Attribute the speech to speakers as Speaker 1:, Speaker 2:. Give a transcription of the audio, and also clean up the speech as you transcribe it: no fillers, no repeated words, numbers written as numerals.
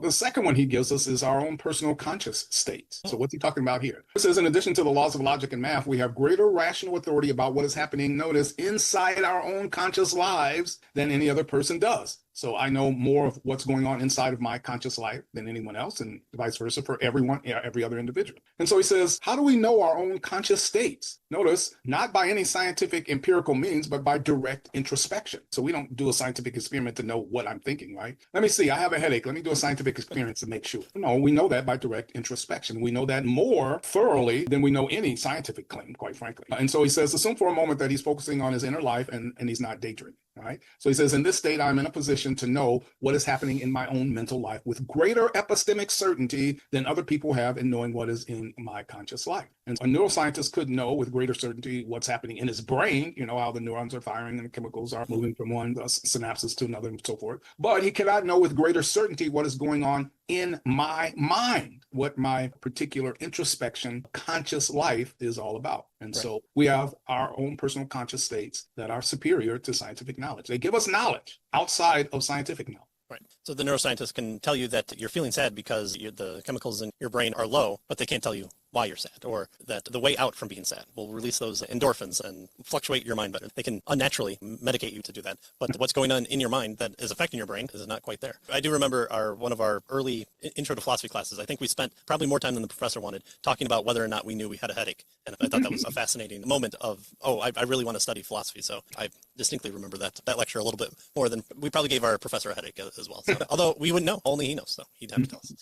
Speaker 1: The second one he gives us is our own personal conscious states. So what's he talking about here? It says, in addition to the laws of logic and math, we have greater rational authority about what is happening, notice, inside our own conscious lives than any other person does. So I know more of what's going on inside of my conscious life than anyone else, and vice versa for everyone, every other individual. And so he says, how do we know our own conscious states? Notice, not by any scientific empirical means, but by direct introspection. So we don't do a scientific experiment to know what I'm thinking, right? Let me see, I have a headache. Let me do a scientific experiment to make sure. No, we know that by direct introspection. We know that more thoroughly than we know any scientific claim, quite frankly. And so he says, assume for a moment that he's focusing on his inner life and he's not daydreaming. All right. So he says, in this state, I'm in a position to know what is happening in my own mental life with greater epistemic certainty than other people have in knowing what is in my conscious life. And a neuroscientist could know with greater certainty what's happening in his brain, how the neurons are firing and the chemicals are moving from one synapses to another and so forth. But he cannot know with greater certainty what is going on in my mind, what my particular introspection, conscious life is all about. And so we have our own personal conscious states that are superior to scientific knowledge. They give us knowledge outside of scientific knowledge.
Speaker 2: Right. So the neuroscientist can tell you that you're feeling sad because the chemicals in your brain are low, but they can't tell you why you're sad, or that the way out from being sad will release those endorphins and fluctuate your mind better. They can unnaturally medicate you to do that. But what's going on in your mind that is affecting your brain is not quite there. I do remember one of our early intro to philosophy classes. I think we spent probably more time than the professor wanted talking about whether or not we knew we had a headache. And I thought that was a fascinating moment of, I really want to study philosophy. So I distinctly remember that lecture a little bit more than we probably gave our professor a headache as well. So, although we wouldn't know, only he knows. So he'd have to tell us.